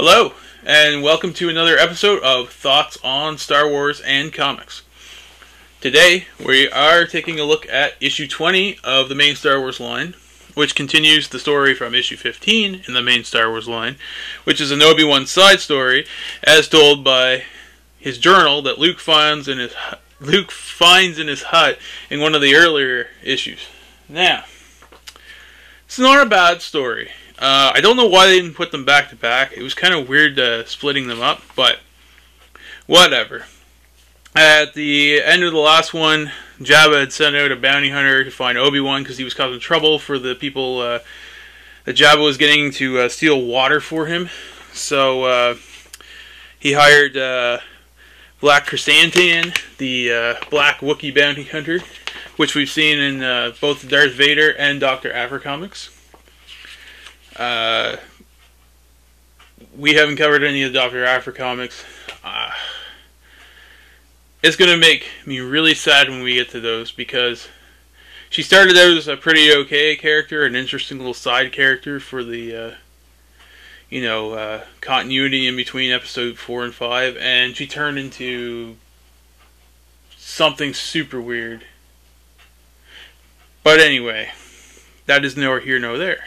Hello, and welcome to another episode of Thoughts on Star Wars and Comics. Today, we are taking a look at issue 20 of the main Star Wars line, which continues the story from issue 15 in the main Star Wars line, which is an Obi-Wan side story, as told by his journal that Luke finds in his hut in one of the earlier issues. Now, it's not a bad story. I don't know why they didn't put them back to back. It was kind of weird splitting them up, but whatever. At the end of the last one, Jabba had sent out a bounty hunter to find Obi-Wan because he was causing trouble for the people that Jabba was getting to steal water for him. So he hired Black Chrysanthemum, the Black Wookiee bounty hunter, which we've seen in both Darth Vader and Dr. Aphra comics. We haven't covered any of the Dr. Aphra comics. It's going to make me really sad when we get to those, because she started out as a pretty okay character, an interesting little side character for the, continuity in between episode 4 and 5, and she turned into something super weird. But anyway, that is nor here nor there.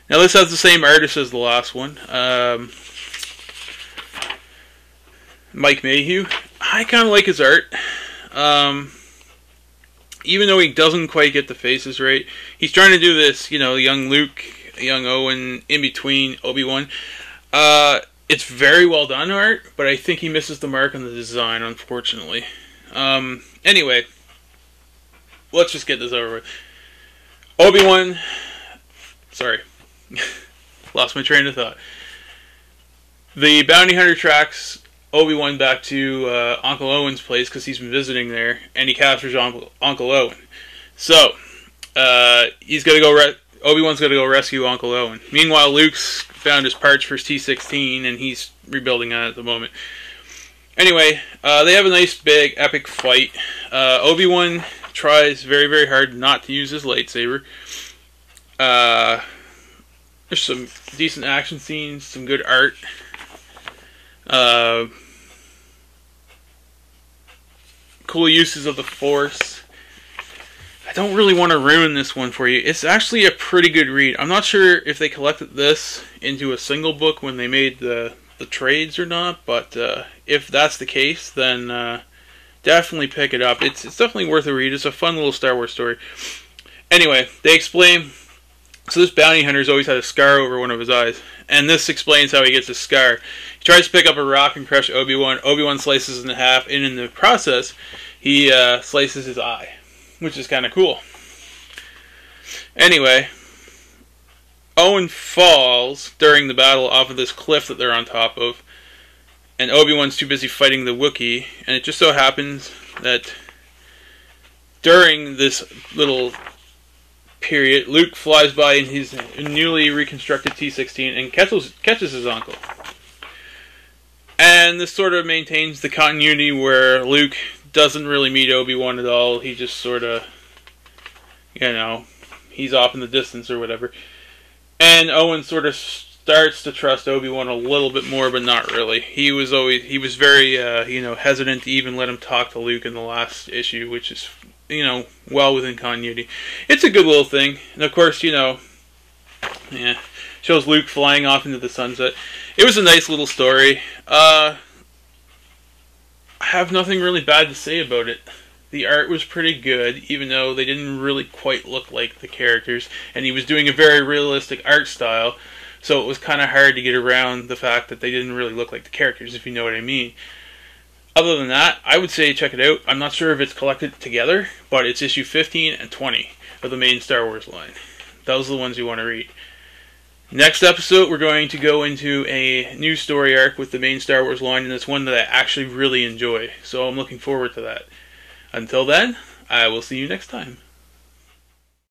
Now this has the same artist as the last one, Mike Mayhew. I kind of like his art, even though he doesn't quite get the faces right. He's trying to do this, young Luke, young Owen, in between Obi-Wan. It's very well done art, but I think he misses the mark on the design, unfortunately. Anyway, let's just get this over with. Obi-Wan, sorry. Lost my train of thought. The bounty hunter tracks Obi-Wan back to Uncle Owen's place because he's been visiting there, and he captures Uncle Owen. So he's gonna go. Obi-Wan's gonna go rescue Uncle Owen. Meanwhile, Luke's found his parts for his T-16, and he's rebuilding on it at the moment. Anyway, they have a nice big epic fight. Obi-Wan tries very, very hard not to use his lightsaber. There's some decent action scenes, some good art. Cool uses of the Force. I don't really want to ruin this one for you. It's actually a pretty good read. I'm not sure if they collected this into a single book when they made the trades or not, but if that's the case, then definitely pick it up. It's definitely worth a read. It's a fun little Star Wars story. Anyway, they explain. So this bounty hunter's always had a scar over one of his eyes, and this explains how he gets a scar. He tries to pick up a rock and crush Obi-Wan. Obi-Wan slices it in half, and in the process, he slices his eye, which is kind of cool. Anyway, Owen falls during the battle off of this cliff that they're on top of, and Obi-Wan's too busy fighting the Wookiee, and it just so happens that during this little period, Luke flies by in his newly reconstructed T-16 and catches his uncle. And this sort of maintains the continuity where Luke doesn't really meet Obi-Wan at all. He just sort of, he's off in the distance or whatever. And Owen sort of starts to trust Obi-Wan a little bit more, but not really. He was very, hesitant to even let him talk to Luke in the last issue, which is well within continuity. It's a good little thing. And of course, shows Luke flying off into the sunset. It was a nice little story. I have nothing really bad to say about it. The art was pretty good, even though they didn't really quite look like the characters. And he was doing a very realistic art style, so it was kind of hard to get around the fact that they didn't really look like the characters, if you know what I mean. Other than that, I would say check it out. I'm not sure if it's collected together, but it's issue 15 and 20 of the main Star Wars line. Those are the ones you want to read. Next episode, we're going to go into a new story arc with the main Star Wars line, and it's one that I actually really enjoy. So I'm looking forward to that. Until then, I will see you next time.